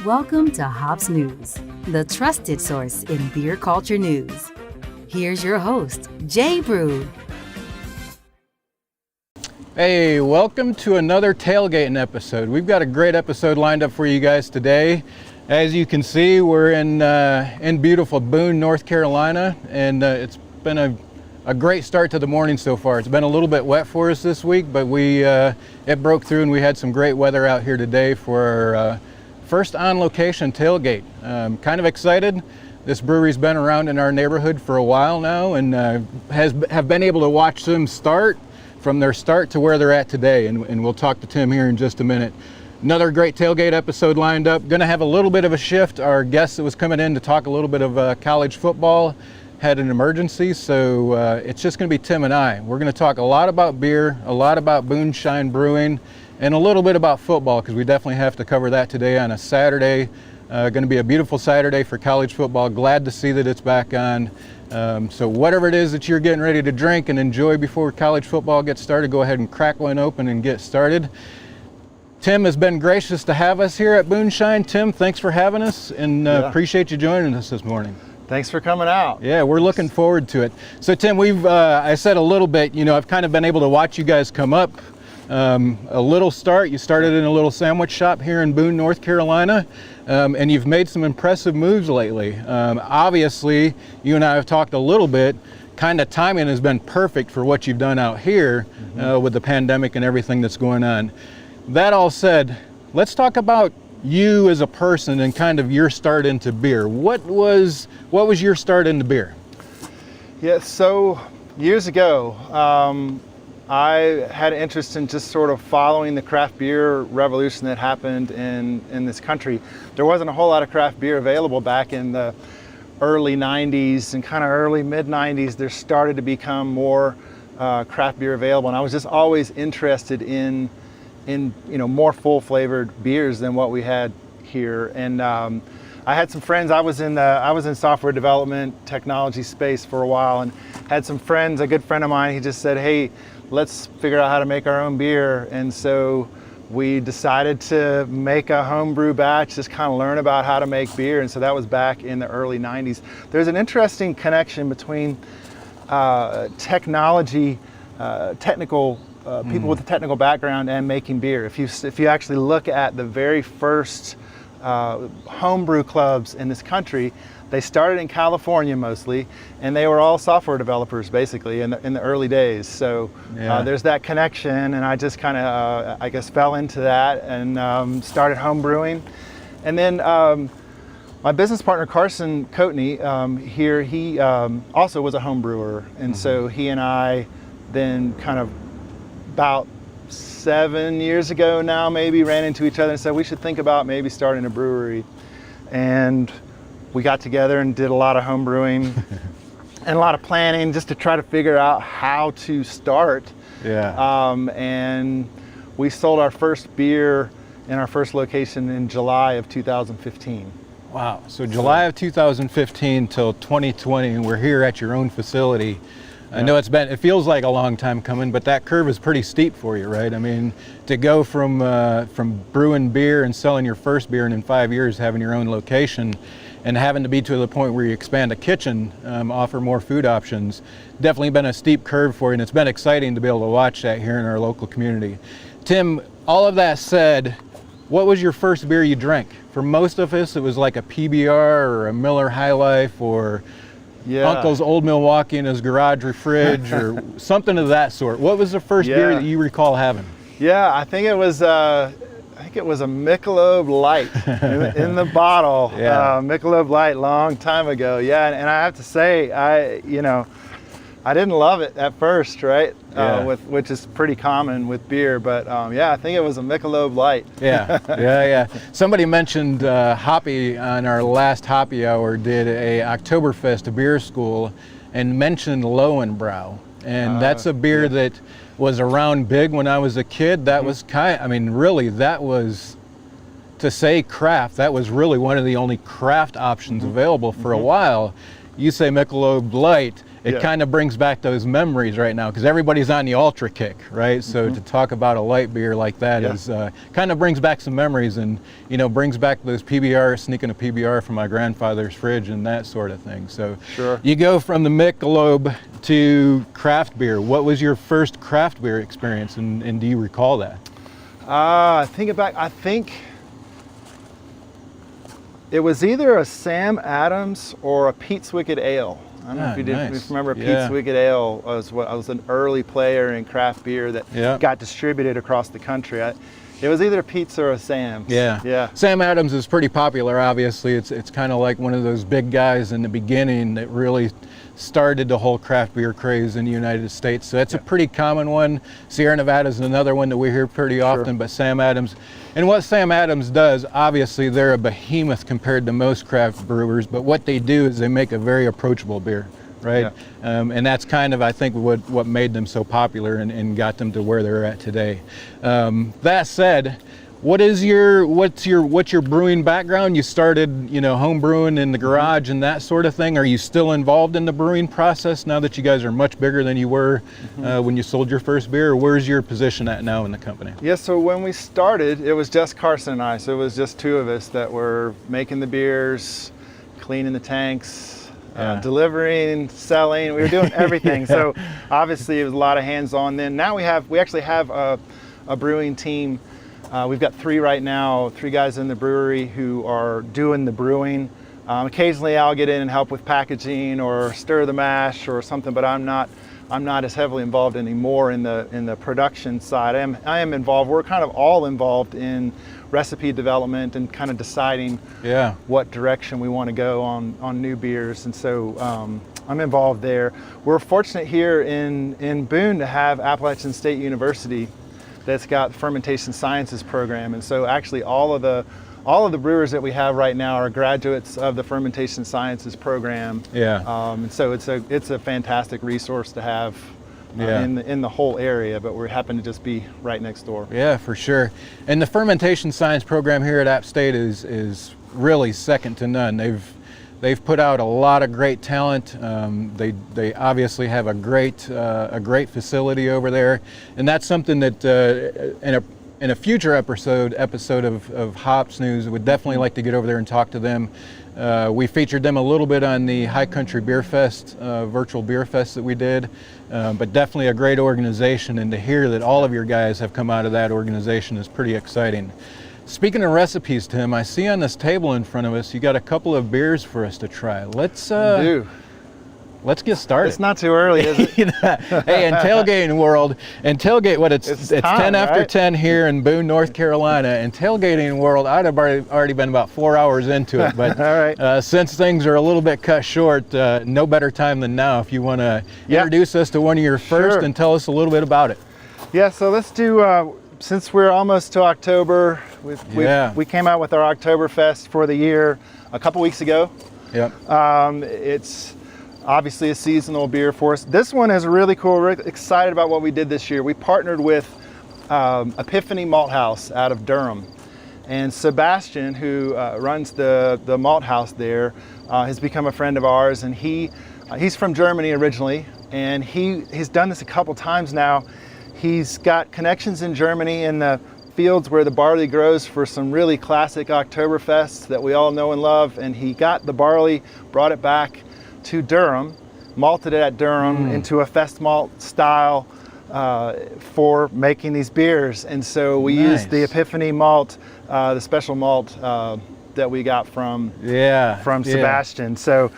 Welcome to Hops News, the trusted source in beer culture news. Here's your host, Jay Brew. Hey, welcome to another Tailgatin episode. We've got a great episode lined up for you guys today. As you can see, we're in beautiful Boone, North Carolina, and it's been a great start to the morning so far. It's been a little bit wet for us this week, but it broke through and we had some great weather out here today for our first on-location tailgate. Kind of excited. This brewery's been around in our neighborhood for a while now and have been able to watch them start from their start to where they're at today. And we'll talk to Tim here in just a minute. Another great tailgate episode lined up. Going to have a little bit of a shift. Our guest that was coming in to talk a little bit of college football had an emergency, so it's just going to be Tim and I. We're going to talk a lot about beer, a lot about Booneshine Brewing, and a little bit about football, because we definitely have to cover that today on a Saturday. Going to be a beautiful Saturday for college football. Glad to see that it's back on. So whatever it is that you're getting ready to drink and enjoy before college football gets started, go ahead and crack one open and get started. Tim has been gracious to have us here at Booneshine. Tim, thanks for having us, and appreciate you joining us this morning. Thanks for coming out. Yeah, we're looking forward to it. So Tim, I said a little bit, I've kind of been able to watch you guys come up. A little start. You started in a little sandwich shop here in Boone, North Carolina, and you've made some impressive moves lately. Obviously, you and I have talked a little bit. Kind of timing has been perfect for what you've done out here with the pandemic and everything that's going on. That all said, let's talk about you as a person and kind of your start into beer. What was your start into beer? Yeah, so years ago, I had an interest in just sort of following the craft beer revolution that happened in this country. There wasn't a whole lot of craft beer available back in the early 90s and kind of early mid 90s. There started to become more craft beer available, and I was just always interested in more full flavored beers than what we had here. And I had some friends. I was in software development technology space for a while, and had some friends. A good friend of mine, he just said, hey, let's figure out how to make our own beer. And so we decided to make a homebrew batch, just kind of learn about how to make beer. And so that was back in the early 90s. There's an interesting connection between technology, technical people with a technical background, and making beer. If you actually look at the very first homebrew clubs in this country. They started in California mostly, and they were all software developers basically in the early days. So there's that connection, and I just kind of, I guess, fell into that and started home brewing. And then my business partner, Carson Coatney, here, he also was a home brewer. And so he and I then kind of about 7 years ago now maybe ran into each other and said we should think about maybe starting a brewery. And we got together and did a lot of home brewing and a lot of planning just to try to figure out how to start. And we sold our first beer in our first location in July of 2015. Wow, so July of 2015 till 2020, and we're here at your own facility. I know it feels like a long time coming, but that curve is pretty steep for you, right? I mean, to go from brewing beer and selling your first beer and in 5 years having your own location and having to be to the point where you expand a kitchen, offer more food options, definitely been a steep curve for you, and it's been exciting to be able to watch that here in our local community. Tim, all of that said, what was your first beer you drank? For most of us, it was like a PBR or a Miller High Life or Uncle's Old Milwaukee in his garage fridge or something of that sort. What was the first beer that you recall having? Yeah, I think it was a Michelob Light in the bottle. Michelob Light, long time ago. And I have to say, I didn't love it at first, right? Which is pretty common with beer, but I think it was a Michelob Light. Somebody mentioned Hoppy on our last Hoppy Hour did a Oktoberfest beer school and mentioned Lowenbrau, and that's a beer that was around big when I was a kid. That was that was, to say craft, that was really one of the only craft options available for a while. You say Michelob Light, it kind of brings back those memories right now because everybody's on the ultra kick, right? So to talk about a light beer like that is kind of brings back some memories and brings back those PBR, sneaking a PBR from my grandfather's fridge and that sort of thing. So you go from the Michelob to craft beer. What was your first craft beer experience, and do you recall that? I think it was either a Sam Adams or a Pete's Wicked Ale. I don't know if you remember Pete's Wicked Ale. I was an early player in craft beer that got distributed across the country. It was either a Pete's or a Sam's. Sam Adams is pretty popular, obviously. It's kind of like one of those big guys in the beginning that really started the whole craft beer craze in the United States. So that's a pretty common one. Sierra Nevada is another one that we hear pretty often, but Sam Adams. And what Sam Adams does, obviously they're a behemoth compared to most craft brewers, but what they do is they make a very approachable beer, right? And that's kind of, I think, what made them so popular and got them to where they're at today. That said, what's your brewing background? You started, home brewing in the garage and that sort of thing. Are you still involved in the brewing process now that you guys are much bigger than you were when you sold your first beer? Or where's your position at now in the company? So when we started, it was just Carson and I. So it was just two of us that were making the beers, cleaning the tanks, delivering, selling. We were doing everything. So obviously it was a lot of hands-on then. Now we actually have a brewing team. We've got three right now, 3 guys in the brewery who are doing the brewing. Occasionally I'll get in and help with packaging or stir the mash or something, but I'm not as heavily involved anymore in the production side. I am involved. We're kind of all involved in recipe development and kind of deciding what direction we want to go on new beers. And so I'm involved there. We're fortunate here in Boone to have Appalachian State University that's got the fermentation sciences program, and so actually all of the brewers that we have right now are graduates of the fermentation sciences program. And so it's a fantastic resource to have in the whole area, but we happen to just be right next door. Yeah, for sure. And the fermentation science program here at App State is really second to none. They've put out a lot of great talent. They obviously have a great facility over there, and that's something that in a future episode of Hops News, would definitely like to get over there and talk to them. We featured them a little bit on the High Country Beer Fest, virtual beer fest that we did, but definitely a great organization, and to hear that all of your guys have come out of that organization is pretty exciting. Speaking of recipes, Tim, I see on this table in front of us, you got a couple of beers for us to try. Let's get started. It's not too early, is it? Hey, in tailgating world, and tailgate, it's time, 10 after right? 10 here in Boone, North Carolina. In tailgating world, I'd have already been about 4 hours into it. But All right. since things are a little bit cut short, no better time than now. If you want to introduce us to one of your first Sure. and tell us a little bit about it. Yeah, so let's do, since we're almost to October, we came out with our Oktoberfest for the year a couple weeks ago. Yep. It's obviously a seasonal beer for us. This one is really cool. We're excited about what we did this year. We partnered with Epiphany Malt House out of Durham. And Sebastian, who runs the malt house there, has become a friend of ours. And he's from Germany originally, and he's done this a couple times now. He's got connections in Germany in the fields where the barley grows for some really classic Oktoberfests that we all know and love. And he got the barley, brought it back to Durham, malted it at Durham into a fest malt style for making these beers. And so we used the Epiphany malt, the special malt that we got from Sebastian. So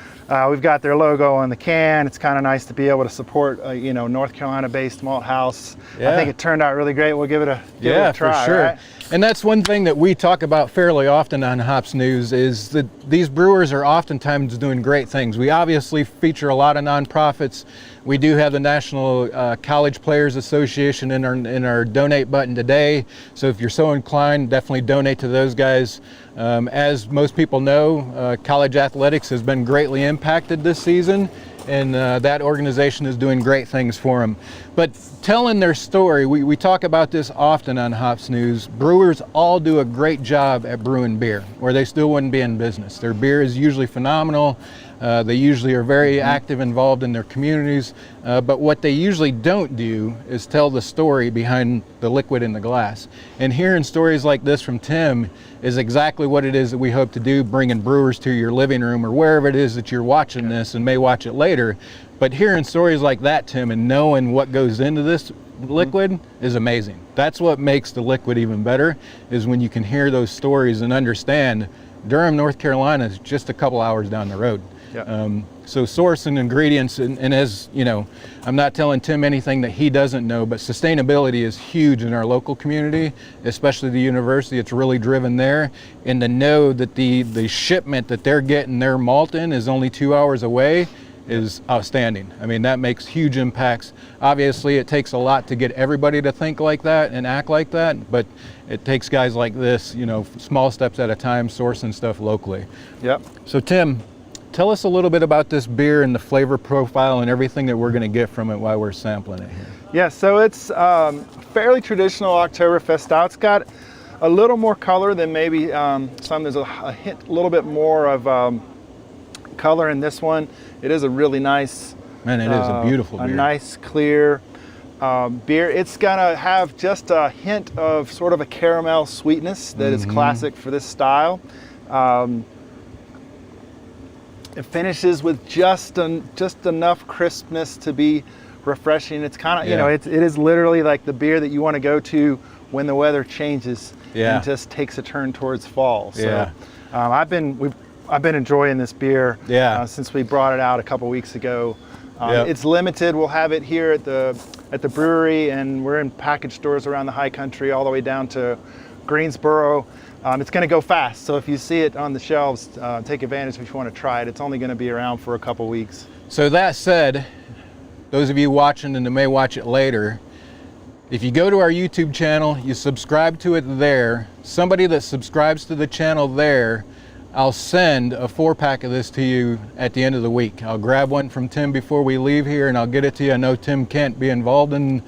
we've got their logo on the can. It's kind of nice to be able to support North Carolina-based malt house. I think it turned out really great. We'll give it a try. For sure. Right? And that's one thing that we talk about fairly often on Hops News is that these brewers are oftentimes doing great things. We obviously feature a lot of nonprofits. We do have the National College Players Association in our donate button today. So if you're so inclined, definitely donate to those guys. As most people know, college athletics has been greatly impacted this season, and that organization is doing great things for them. But telling their story, we talk about this often on Hops News. Brewers all do a great job at brewing beer, or they still wouldn't be in business. Their beer is usually phenomenal. They usually are very active, involved in their communities, but what they usually don't do is tell the story behind the liquid in the glass. And hearing stories like this from Tim is exactly what it is that we hope to do, bringing brewers to your living room or wherever it is that you're watching this and may watch it later. But hearing stories like that, Tim, and knowing what goes into this liquid is amazing. That's what makes the liquid even better, is when you can hear those stories and understand Durham, North Carolina is just a couple hours down the road. So sourcing ingredients, and as you know, I'm not telling Tim anything that he doesn't know, but sustainability is huge in our local community, especially the university. It's really driven there, and to know that the shipment that they're getting their malt in is only 2 hours away is outstanding. I mean, that makes huge impacts. Obviously, it takes a lot to get everybody to think like that and act like that, but it takes guys like this, small steps at a time, sourcing stuff locally. Yep. So Tim, tell us a little bit about this beer and the flavor profile and everything that we're going to get from it while we're sampling it here. Yeah, so it's fairly traditional Oktoberfest style. It's got a little more color than maybe some. There's a hint, a little bit more of color in this one. It is a really nice, man, it is a beautiful beer. A nice, clear beer. It's gonna have just a hint of sort of a caramel sweetness that is classic for this style. It finishes with just enough crispness to be refreshing. It's kind of, it is literally like the beer that you want to go to when the weather changes and just takes a turn towards fall. So I've been enjoying this beer since we brought it out a couple weeks ago. It's limited. We'll have it here at the brewery, and we're in package stores around the high country all the way down to Greensboro. It's going to go fast, so if you see it on the shelves, take advantage if you want to try it. It's only going to be around for a couple weeks. So that said, those of you watching and that may watch it later, if you go to our YouTube channel, you subscribe to it there, somebody that subscribes to the channel there, I'll send a 4-pack of this to you at the end of the week. I'll grab one from Tim before we leave here and I'll get it to you. I know Tim can't be involved in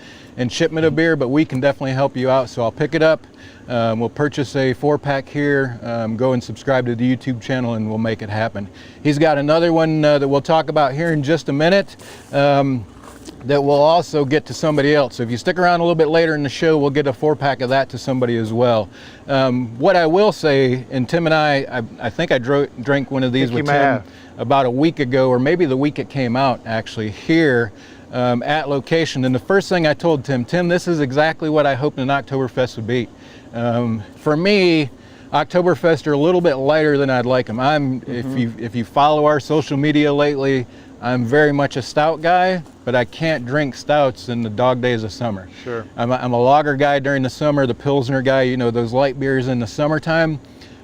shipment of beer, but we can definitely help you out. So I'll pick it up. We'll purchase a 4-pack here, go and subscribe to the YouTube channel, and we'll make it happen. He's got another one that we'll talk about here in just a minute that we'll also get to somebody else. So if you stick around a little bit later in the show, we'll get a 4-pack of that to somebody as well. What I will say, and Tim and I think I drank one of these with Tim about a week ago, or maybe the week it came out actually, here at location. And the first thing I told Tim, this is exactly what I hoped an Oktoberfest would be. For me, Oktoberfest are a little bit lighter than I'd like them. If you follow our social media lately, I'm very much a stout guy, but I can't drink stouts in the dog days of summer. Sure. I'm a lager guy during the summer, the Pilsner guy, you know, those light beers in the summertime.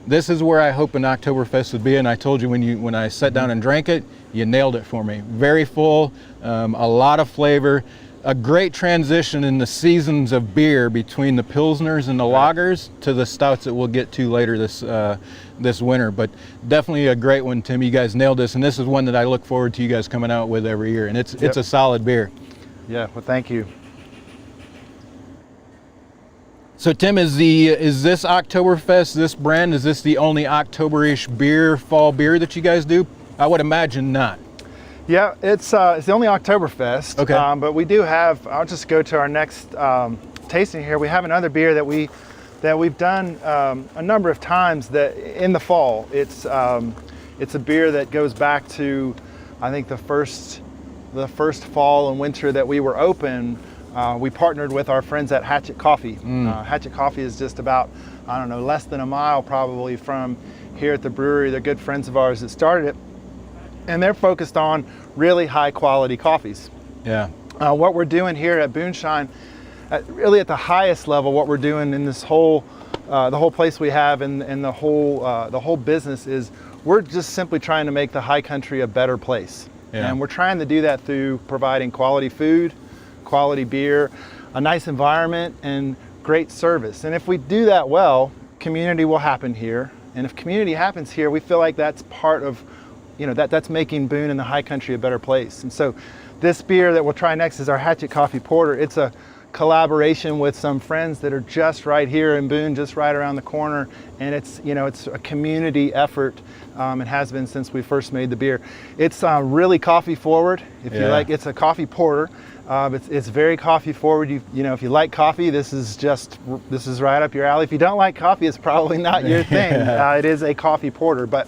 This is where I hope an Oktoberfest would be, and I told you when I sat down and drank it, you nailed it for me. Very full, a lot of flavor, a great transition in the seasons of beer between the Pilsners and the lagers to the stouts that we'll get to later this winter. But definitely a great one, Tim. You guys nailed this, and this is one that I look forward to you guys coming out with every year, and it's a solid beer. Yeah, well, thank you. So Tim, is this Oktoberfest, this brand, is this the only October-ish beer, fall beer that you guys do? I would imagine not. Yeah, it's the only Oktoberfest. Okay. But we do have, I'll just go to our next tasting here. We have another beer that we've done a number of times that in the fall. It's a beer that goes back to, I think, the first fall and winter that we were open. We partnered with our friends at Hatchet Coffee. Hatchet Coffee is just about, I don't know, less than a mile probably from here at the brewery. They're good friends of ours that started it. And they're focused on really high quality coffees. Yeah. What we're doing here at Booneshine, really at the highest level, what we're doing in this whole, the whole place we have and the whole business is we're just simply trying to make the high country a better place. Yeah. And we're trying to do that through providing quality food, quality beer, a nice environment, and great service. And if we do that well, community will happen here. And if community happens here, we feel like that's part of, you know, that's making Boone and the high country a better place. And so this beer that we'll try next is our Hatchet Coffee Porter. It's a collaboration with some friends that are just right here in Boone, just right around the corner. And it's, you know, it's a community effort. It has been since we first made the beer. It's really coffee forward. If you like, it's a coffee porter. It's very coffee forward. You know, if you like coffee, this is right up your alley. If you don't like coffee, it's probably not your thing. It is a coffee porter, but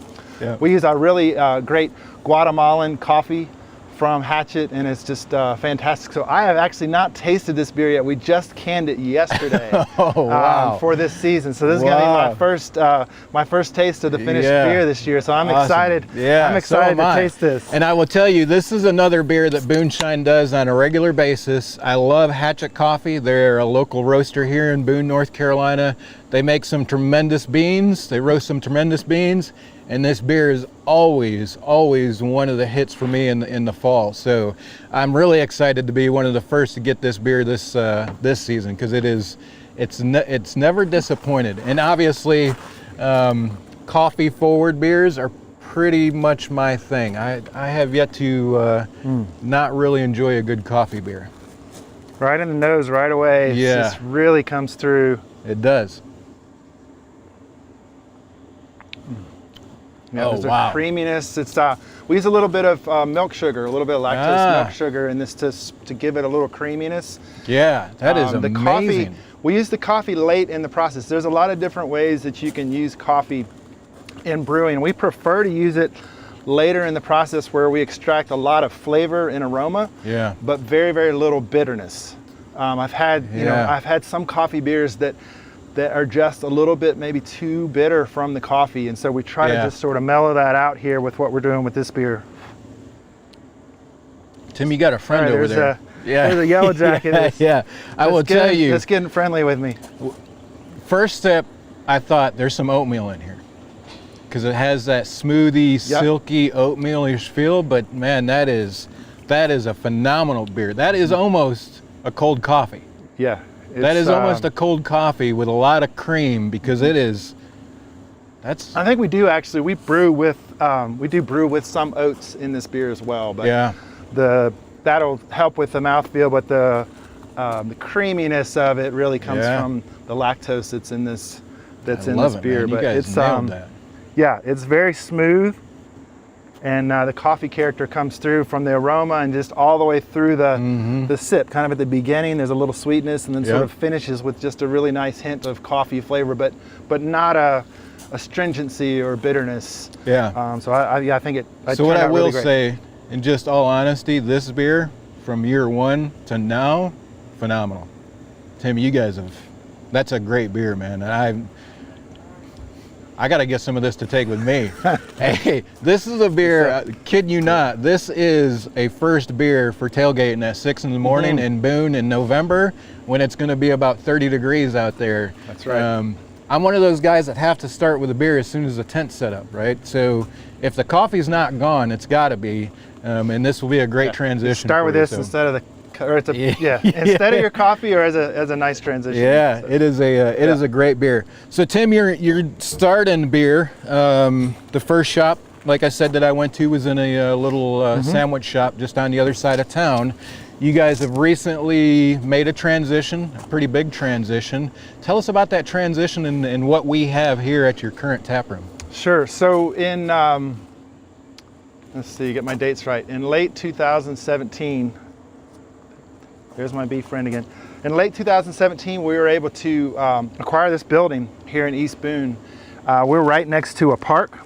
we use a really great Guatemalan coffee from Hatchet, and it's just fantastic. So I have actually not tasted this beer yet. We just canned it yesterday for this season. So this is going to be my first taste of the finished beer this year. So I'm excited. Yeah, I'm excited to taste this. And I will tell you, this is another beer that Booneshine does on a regular basis. I love Hatchet Coffee. They're a local roaster here in Boone, North Carolina. They make some tremendous beans. They roast some tremendous beans. And this beer is always one of the hits for me in the fall. So I'm really excited to be one of the first to get this beer this season, because it's never disappointed. And obviously, coffee forward beers are pretty much my thing. I have yet to not really enjoy a good coffee beer. Right in the nose, right away. It just really comes through. It does. Yeah, there's a creaminess. It's we use a little bit of milk sugar, a little bit of lactose milk sugar in this to give it a little creaminess. Yeah, that is amazing. The coffee, we use the coffee late in the process. There's a lot of different ways that you can use coffee in brewing. We prefer to use it later in the process where we extract a lot of flavor and aroma, but very, very little bitterness. I've had some coffee beers that are just a little bit maybe too bitter from the coffee, and so we try to just sort of mellow that out here with what we're doing with this beer. Tim, you got a friend over there. There's a yellow jacket. I will tell you. It's getting friendly with me. First step, I thought there's some oatmeal in here, because it has that smoothie, silky oatmeal-ish feel. But man, that is a phenomenal beer. That is almost a cold coffee. Yeah. That is almost a cold coffee with a lot of cream, because it is. I think we do actually. We brew with some oats in this beer as well. But that'll help with the mouthfeel. But the creaminess of it really comes from the lactose that's in this beer. Man. But it's that. It's very smooth. And the coffee character comes through from the aroma and just all the way through the sip. Kind of at the beginning, there's a little sweetness, and then sort of finishes with just a really nice hint of coffee flavor, but not a stringency or bitterness. So I think it. So what I will say, in just all honesty, this beer from year one to now, phenomenal. Tim, you guys have That's a great beer, man. I got to get some of this to take with me. Hey, this is a beer, kid you not, this is a first beer for tailgating at 6 in the morning in Boone in November when it's going to be about 30 degrees out there. That's right. I'm one of those guys that have to start with a beer as soon as the tent's set up, right? So if the coffee's not gone, it's got to be, and this will be a great transition. Start with this instead of instead of your coffee, or as a nice transition. Yeah, so, it is a great beer. So Tim, you're starting beer. The first shop, like I said, that I went to was in a little sandwich shop just on the other side of town. You guys have recently made a transition, a pretty big transition. Tell us about that transition and what we have here at your current tap room. Sure. So in, let's see, get my dates right. In late 2017, there's my bee friend again. In late 2017, we were able to acquire this building here in East Boone. We're right next to a park,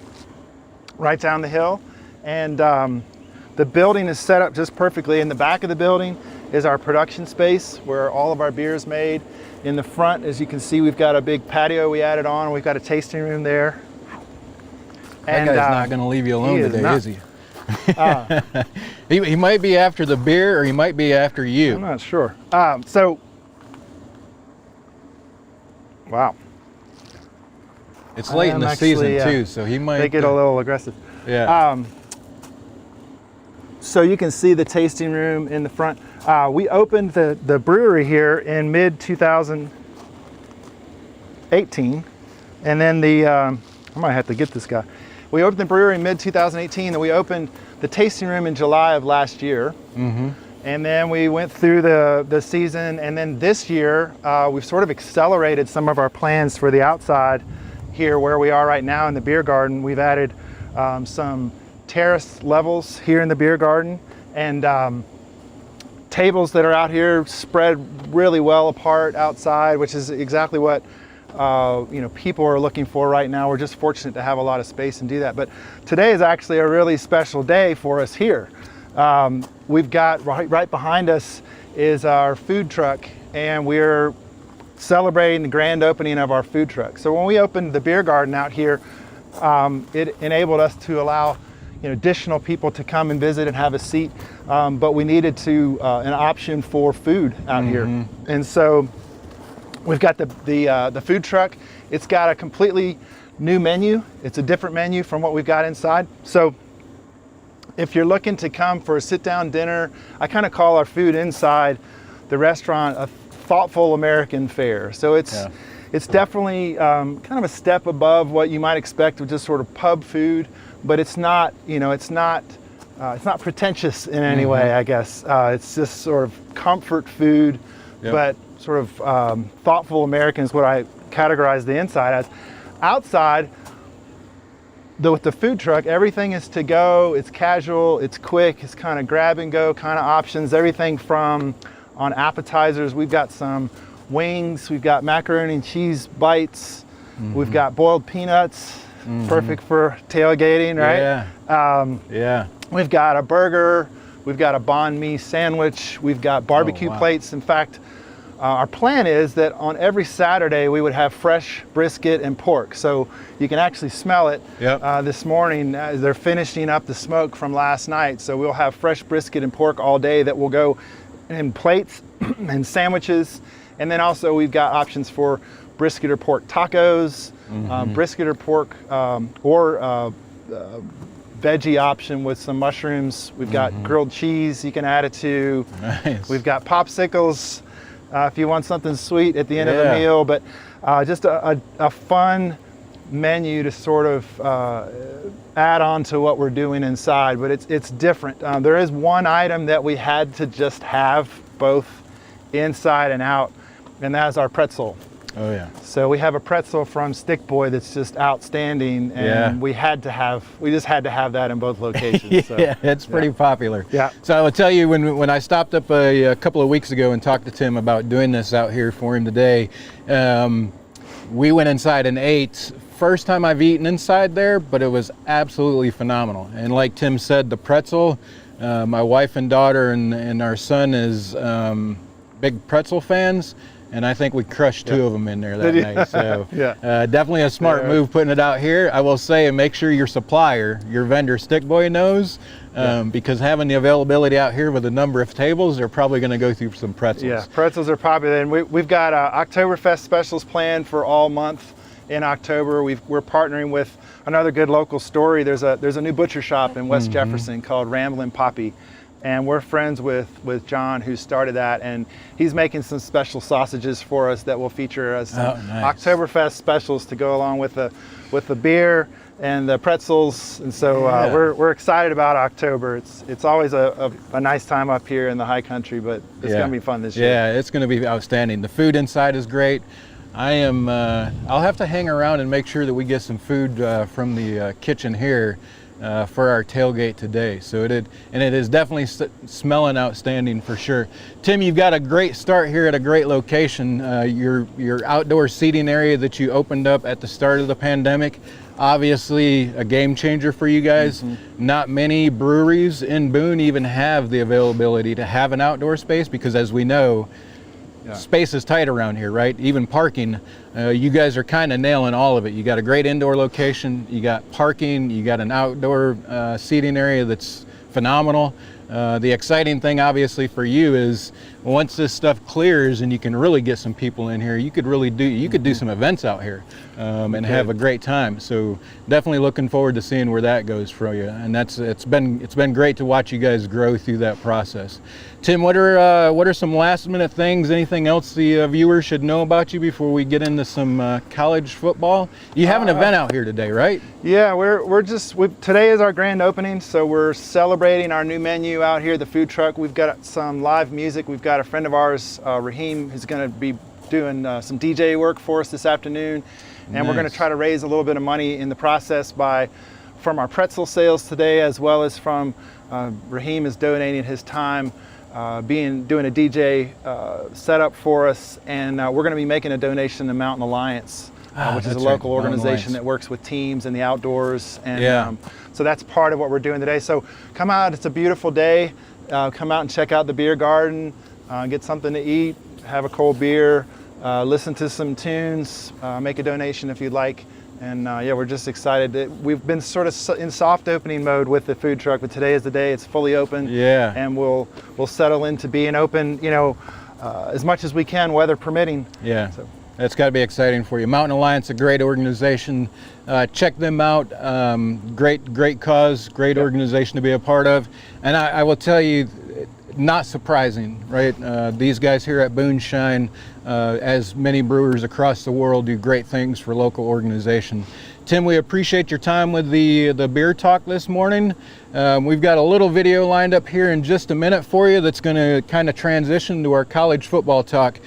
right down the hill. And the building is set up just perfectly. In the back of the building is our production space where all of our beer is made. In the front, as you can see, we've got a big patio we added on. We've got a tasting room there. That guy's not going to leave you alone today, is he? He might be after the beer, or he might be after you. I'm not sure. Wow. It's late in the season too, so he might. They get a little aggressive. Yeah. So you can see the tasting room in the front. We opened the brewery here in mid 2018, and then I might have to get this guy. We opened the brewery in mid 2018, and we opened the tasting room in July of last year. And then we went through the season, and then this year we've sort of accelerated some of our plans for the outside here where we are right now in the beer garden. We've added some terrace levels here in the beer garden, and tables that are out here spread really well apart outside, which is exactly what people are looking for right now. We're just fortunate to have a lot of space and do that. But today is actually a really special day for us here. We've got right behind us is our food truck, and we're celebrating the grand opening of our food truck. So when we opened the beer garden out here, it enabled us to allow additional people to come and visit and have a seat, but we needed an option for food out here, and so we've got the food truck. It's got a completely new menu. It's a different menu from what we've got inside. So if you're looking to come for a sit-down dinner, I kind of call our food inside the restaurant a thoughtful American fare. So it's definitely kind of a step above what you might expect with just sort of pub food, but it's not pretentious in any way, I guess. It's just sort of comfort food, but sort of thoughtful American is what I categorize the inside as. Outside, with the food truck, everything is to go, it's casual, it's quick, it's kind of grab and go kind of options. Everything from on appetizers, we've got some wings, we've got macaroni and cheese bites, we've got boiled peanuts, perfect for tailgating, right? We've got a burger, we've got a banh mi sandwich, we've got barbecue plates. In fact, our plan is that on every Saturday we would have fresh brisket and pork. So you can actually smell it this morning as they're finishing up the smoke from last night. So we'll have fresh brisket and pork all day that will go in plates and sandwiches. And then also we've got options for brisket or pork tacos, brisket or pork or veggie option with some mushrooms. We've got grilled cheese you can add it to. Nice. We've got popsicles if you want something sweet at the end of the meal, but just a fun menu to sort of add on to what we're doing inside, but it's different. There is one item that we had to just have both inside and out, and that is our pretzel. Oh yeah. So we have a pretzel from Stick Boy that's just outstanding, and we just had to have that in both locations. So, it's pretty popular. Yeah. So I will tell you, when I stopped up a couple of weeks ago and talked to Tim about doing this out here for him today, we went inside and ate. First time I've eaten inside there, but it was absolutely phenomenal. And like Tim said, the pretzel, my wife and daughter and our son is big pretzel fans. and I think we crushed 2 of them in there that night. So Yeah. definitely a smart move putting it out here. I will say, and make sure your supplier, your vendor Stick Boy, knows, because having the availability out here with a number of tables, they're probably going to go through some pretzels. Yeah, pretzels are popular, and we've got Oktoberfest specials planned for all month in October. We're partnering with another good local story. There's a new butcher shop in West Jefferson called Ramblin' Poppy, and we're friends with John, who started that, and he's making some special sausages for us that will feature as some Oktoberfest specials to go along with the beer and the pretzels. And so we're excited about October. It's always a nice time up here in the high country, but it's going to be fun this year. Yeah, it's going to be outstanding. The food inside is great. I'll have to hang around and make sure that we get some food from the kitchen here for our tailgate today. So it is definitely smelling outstanding for sure. Tim, you've got a great start here at a great location. Your outdoor seating area that you opened up at the start of the pandemic, obviously a game changer for you guys. Not many breweries in Boone even have the availability to have an outdoor space, because as we know, space is tight around here, right? Even parking, you guys are kind of nailing all of it. You got a great indoor location, you got parking, you got an outdoor seating area that's phenomenal. The exciting thing obviously for you is once this stuff clears and you can really get some people in here, you could do some events out here and have a great time. So definitely looking forward to seeing where that goes for you. And it's been great to watch you guys grow through that process. Tim, what are some last minute things? Anything else the viewers should know about you before we get into some college football? You have an event out here today, right? Yeah, today is our grand opening, so we're celebrating our new menu out here, the food truck. We've got some live music. We've got a friend of ours, Raheem, who's going to be doing some DJ work for us this afternoon, and we're going to try to raise a little bit of money in the process from our pretzel sales today, as well as from Raheem is donating his time doing a DJ setup for us, and we're going to be making a donation to Mountain Alliance, which is a local organization that works with teams in the outdoors, and so that's part of what we're doing today. So come out, it's a beautiful day. Come out and check out the beer garden, get something to eat, have a cold beer, listen to some tunes, make a donation if you'd like. And we're just excited. We've been sort of in soft opening mode with the food truck, but today is the day it's fully open. Yeah. And we'll settle into being open, as much as we can, weather permitting. Yeah. So. That's got to be exciting for you. Mountain Alliance, a great organization. Check them out. Great cause, great organization to be a part of. And I will tell you, not surprising, right? These guys here at Booneshine, as many brewers across the world, do great things for local organization. Tim, we appreciate your time with the beer talk this morning. We've got a little video lined up here in just a minute for you that's going to kind of transition to our college football talk.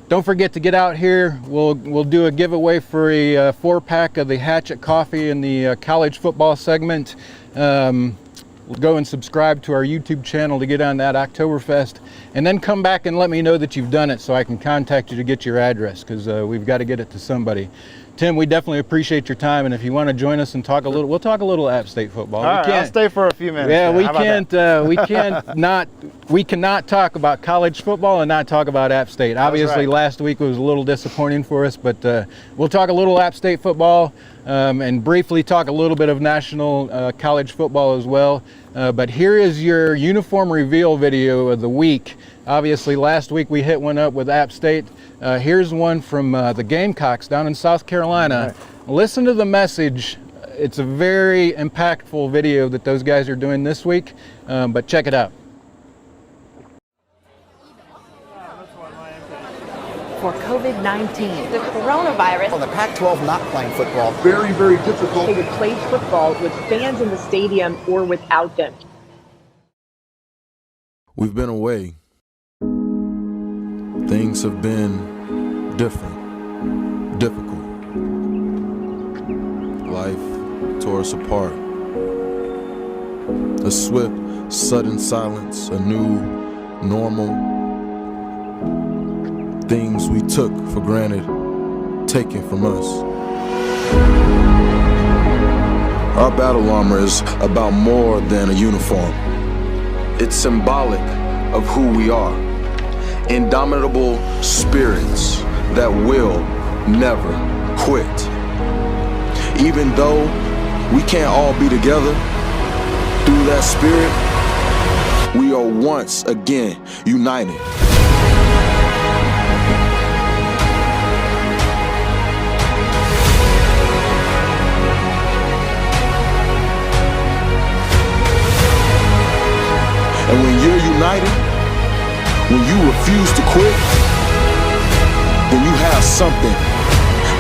Don't forget to get out here. We'll do a giveaway for a 4-pack of the Hatchet Coffee in the college football segment. Go and subscribe to our YouTube channel to get on that Oktoberfest, and then come back and let me know that you've done it so I can contact you to get your address, because we've got to get it to somebody. Tim, we definitely appreciate your time, and if you want to join us and talk a little, we'll talk a little App State football. All right, I'll stay for a few minutes. Yeah, we cannot talk about college football and not talk about App State. Obviously, last week was a little disappointing for us, but we'll talk a little App State football and briefly talk a little bit of national college football as well. But here is your uniform reveal video of the week. Obviously, last week we hit one up with App State. Here's one from the Gamecocks down in South Carolina. Right. Listen to the message. It's a very impactful video that those guys are doing this week, but check it out. For COVID-19, the coronavirus, the Pac-12 not playing football. Very, very difficult to replace football with fans in the stadium or without them. We've been away. Things have been different, difficult. Life tore us apart. A swift, sudden silence, a new normal. Things we took for granted, taken from us. Our battle armor is about more than a uniform. It's symbolic of who we are. indomitable spirits that will never quit. Even though we can't all be together, through that spirit, we are once again united. And when you're united, when you refuse to quit, then you have something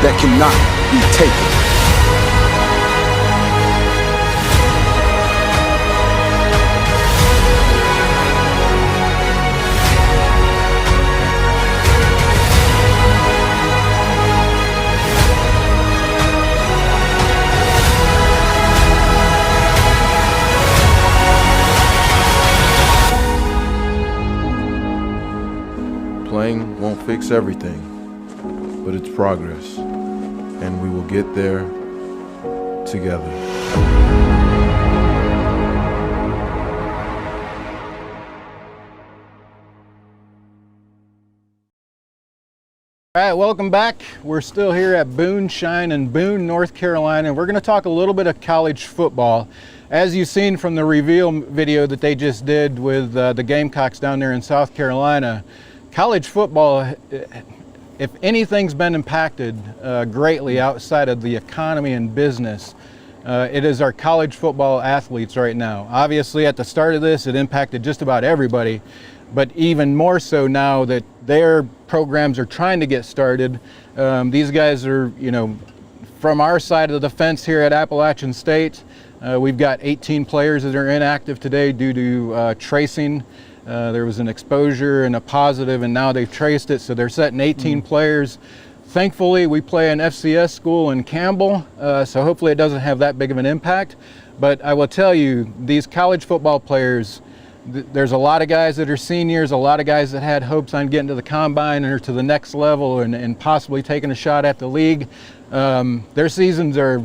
that cannot be taken. Playing won't fix everything, but it's progress, and we will get there together. All right, welcome back. We're still here at Booneshine in Boone, North Carolina. We're going to talk a little bit of college football. As you've seen from the reveal video that they just did with the Gamecocks down there in South Carolina, college football, if anything's been impacted greatly outside of the economy and business, it is our college football athletes right now. Obviously, at the start of this, it impacted just about everybody, but even more so now that their programs are trying to get started. These guys are, from our side of the fence here at Appalachian State, we've got 18 players that are inactive today due to tracing. There was an exposure and a positive, and now they've traced it, so they're setting 18 players. Thankfully, we play an FCS school in Campbell, so hopefully it doesn't have that big of an impact. But I will tell you, these college football players, there's a lot of guys that are seniors, a lot of guys that had hopes on getting to the combine or to the next level and possibly taking a shot at the league. Their seasons are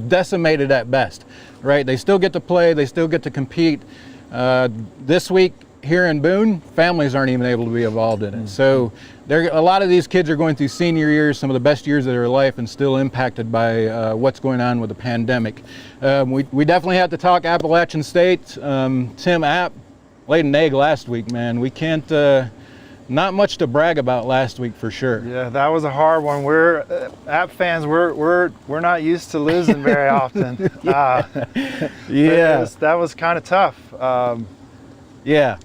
decimated at best, right? They still get to play, they still get to compete. This week here in Boone, families aren't even able to be involved in it. So a lot of these kids are going through senior years, some of the best years of their life, and still impacted by what's going on with the pandemic. We definitely have to talk Appalachian State. Tim App laid an egg last week, man. We can't, not much to brag about last week for sure. Yeah, that was a hard one. We're App fans. We're not used to losing very often. That was kind of tough. Yeah,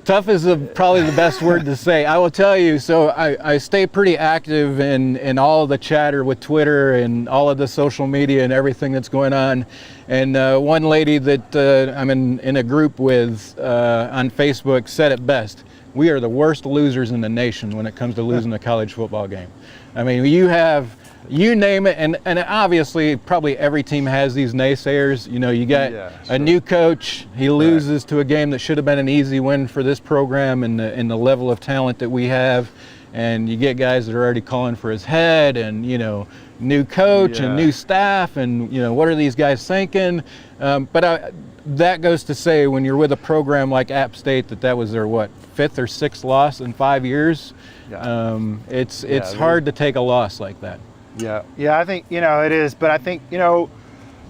tough is probably the best word to say. I will tell you. So I stay pretty active in all of the chatter with Twitter and all of the social media and everything that's going on. And one lady that I'm in a group with on Facebook said it best. We are the worst losers in the nation when it comes to losing a college football game. I mean, you name it, and obviously probably every team has these naysayers. You got a new coach, he loses to a game that should have been an easy win for this program and the level of talent that we have, and you get guys that are already calling for his head and new coach and new staff and what are these guys thinking? But that goes to say, when you're with a program like App State that was their fifth or sixth loss in 5 years, it's hard to take a loss like that. Yeah, I think it is, but I think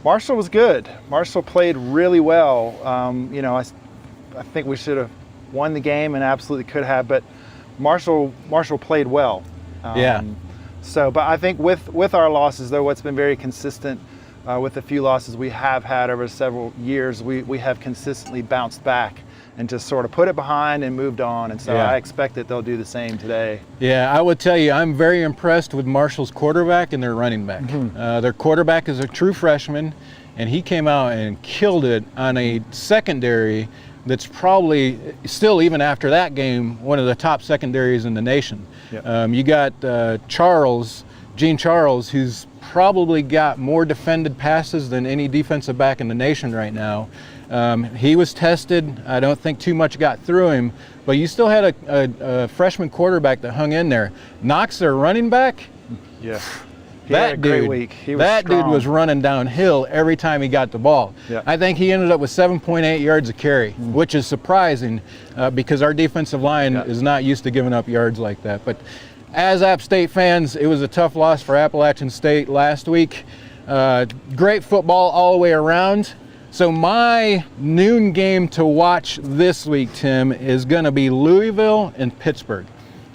Marshall was good. Marshall played really well. I think we should have won the game and absolutely could have, but Marshall played well. So, but I think with our losses, though, what's been very consistent with the few losses we have had over several years, we have consistently bounced back and just sort of put it behind and moved on. And so I expect that they'll do the same today. Yeah, I would tell you, I'm very impressed with Marshall's quarterback and their running back. Their quarterback is a true freshman, and he came out and killed it on a secondary that's probably still, even after that game, one of the top secondaries in the nation. You got Gene Charles, who's probably got more defended passes than any defensive back in the nation right now. He was tested. I don't think too much got through him, but you still had a freshman quarterback that hung in there. Knox, their running back, had a great week. He was that dude strong. was running downhill every time he got the ball. Yeah. I think he ended up with 7.8 yards a carry, which is surprising because our defensive line is not used to giving up yards like that. But as App State fans, it was a tough loss for Appalachian State last week. Great football all the way around. So my noon game to watch this week, Tim, is going to be Louisville and Pittsburgh.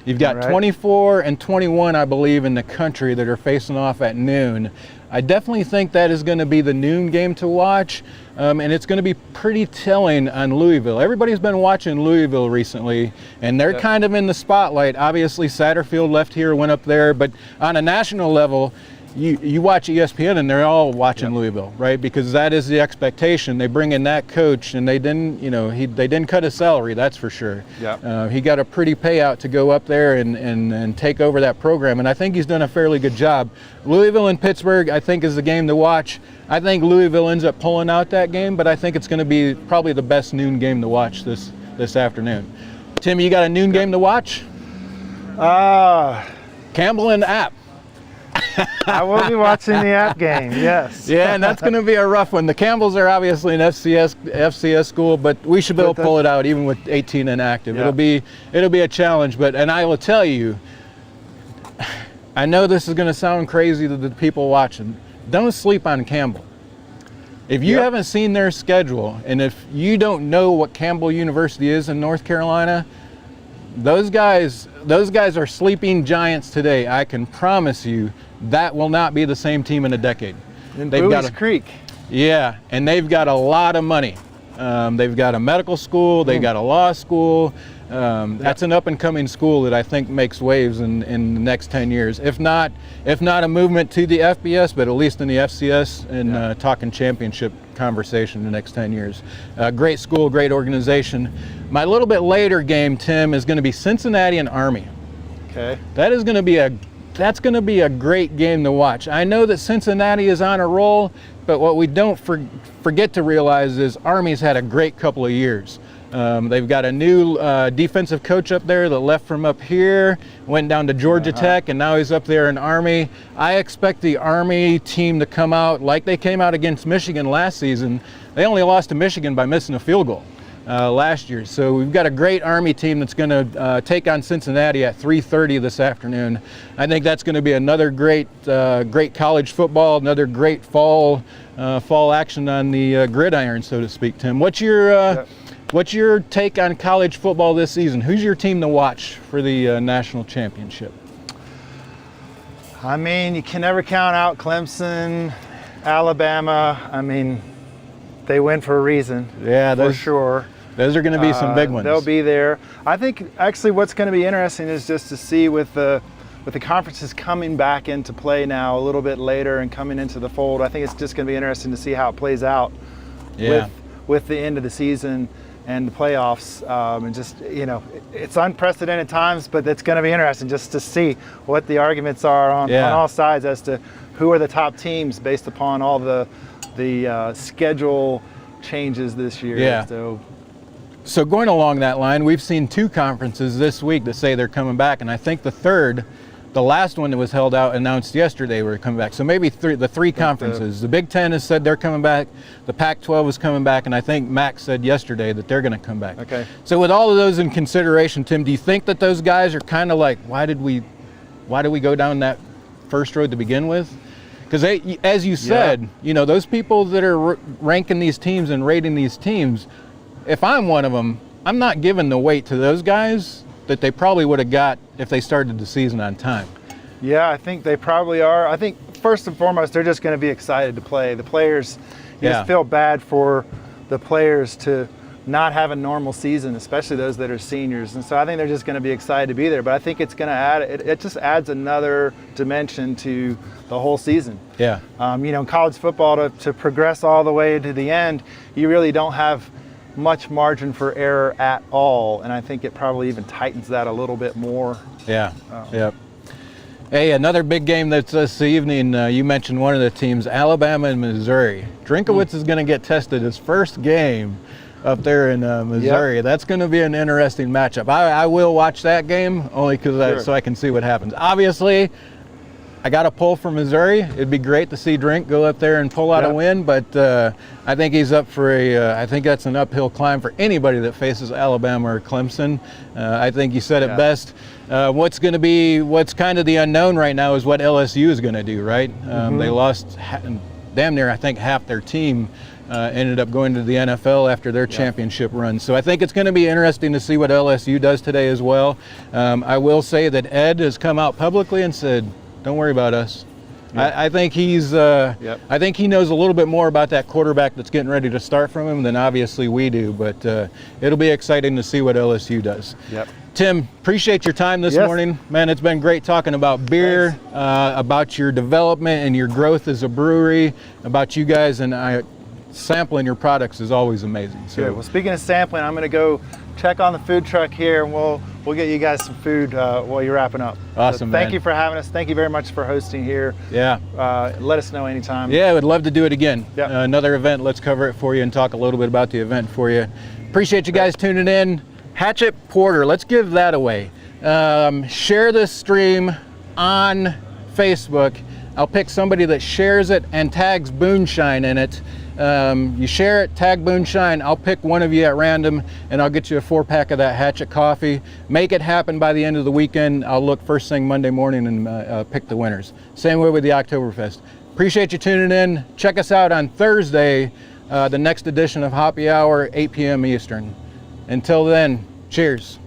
You've got 24 and 21, I believe, in the country that are facing off at noon. I definitely think that is going to be the noon game to watch, and it's going to be pretty telling on Louisville. Everybody's been watching Louisville recently, and they're kind of in the spotlight. Obviously, Satterfield left here, went up there, but on a national level, you watch ESPN and they're all watching Louisville, right? Because that is the expectation. They bring in that coach, and they didn't, they didn't cut his salary, that's for sure. He got a pretty payout to go up there and take over that program, and I think he's done a fairly good job. Louisville and Pittsburgh, I think, is the game to watch. I think Louisville ends up pulling out that game, but I think it's going to be probably the best noon game to watch this afternoon. Tim, you got a noon game to watch? Campbell and App. I will be watching the App game, yes. Yeah, and that's going to be a rough one. The Campbells are obviously an FCS school, but we should be able to pull it out even with 18 inactive. It'll be a challenge, and I will tell you, I know this is going to sound crazy to the people watching. Don't sleep on Campbell. If you haven't seen their schedule, and if you don't know what Campbell University is in North Carolina, those guys are sleeping giants today. I can promise you that will not be the same team in a decade. In Bowie's Creek. Yeah, and they've got a lot of money. They've got a medical school, they've got a law school. That's an up-and-coming school that I think makes waves in the next 10 years. If not a movement to the FBS, but at least in the FCS and talking championship conversation in the next 10 years. Great school, great organization. My little bit later game, Tim, is going to be Cincinnati and Army. Okay. That's going to be a great game to watch. I know that Cincinnati is on a roll, but what we don't forget to realize is Army's had a great couple of years. They've got a new defensive coach up there that left from up here, went down to Georgia Tech, and now he's up there in Army. I expect the Army team to come out like they came out against Michigan last season. They only lost to Michigan by missing a field goal last year. So we've got a great Army team that's going to take on Cincinnati at 3:30 this afternoon. I think that's going to be another great college football, another great fall action on the gridiron, so to speak. Tim, what's your take on college football this season? Who's your team to watch for the national championship? I mean, you can never count out Clemson, Alabama. I mean, they win for a reason. Yeah, for sure. Those are going to be some big ones. They'll be there. I think actually what's going to be interesting is just to see with the conferences coming back into play now a little bit later and coming into the fold. I think it's just going to be interesting to see how it plays out with the end of the season and the playoffs. And just, it's unprecedented times, but it's going to be interesting just to see what the arguments are on all sides as to who are the top teams based upon all the schedule changes this year. Yeah. So going along that line, we've seen two conferences this week that say they're coming back, and I think the last one that was held out announced yesterday were coming back. So maybe the three conferences. The Big Ten has said they're coming back, the Pac-12 is coming back, and I think Mac said yesterday that they're going to come back. Okay. So with all of those in consideration, Tim, do you think that those guys are kind of like, why did we go down that first road to begin with? Because as you said, those people that are ranking these teams and rating these teams, if I'm one of them, I'm not giving the weight to those guys that they probably would have got if they started the season on time. Yeah, I think they probably are. I think first and foremost, they're just going to be excited to play. The players, you just feel bad for the players to not have a normal season, especially those that are seniors. And so I think they're just going to be excited to be there. But I think it's going to it just adds another dimension to the whole season. Yeah. In college football, to progress all the way to the end, you really don't have much margin for error at all, and I think it probably even tightens that a little bit more. Yeah. Yep. Hey, another big game that's this evening. You mentioned one of the teams, Alabama and Missouri. Drinkowitz is going to get tested his first game up there in Missouri. Yep. That's going to be an interesting matchup. I will watch that game only because so I can see what happens. Obviously, I got a pull for Missouri. It'd be great to see Drink go up there and pull out a win, but I think he's up for I think that's an uphill climb for anybody that faces Alabama or Clemson. I think you said it best. What's kind of the unknown right now is what LSU is going to do, right? They lost damn near, I think, half their team. Ended up going to the NFL after their championship run. So I think it's going to be interesting to see what LSU does today as well. I will say that Ed has come out publicly and said, don't worry about us. I think I think he knows a little bit more about that quarterback that's getting ready to start from him than obviously we do, but it'll be exciting to see what LSU does. Tim, appreciate your time this morning. Man, it's been great talking about beer, about your development and your growth as a brewery, about you guys, and sampling your products is always amazing. So, good. Well, speaking of sampling, I'm going to go check on the food truck here, and we'll get you guys some food while you're wrapping up. Awesome, Thank you for having us. Thank you very much for hosting here. Yeah. Let us know anytime. Yeah, I would love to do it again. Yeah. Another event, let's cover it for you and talk a little bit about the event for you. Appreciate you guys tuning in. Hatchet Porter, let's give that away. Share this stream on Facebook. I'll pick somebody that shares it and tags Booneshine in it. You share it, tag Booneshine, I'll pick one of you at random and I'll get you a 4-pack of that Hatchet coffee. Make it happen by the end of the weekend. I'll look first thing Monday morning and pick the winners. Same way with the Oktoberfest. Appreciate you tuning in. Check us out on Thursday, the next edition of Hoppy Hour, 8 p.m. Eastern. Until then, cheers.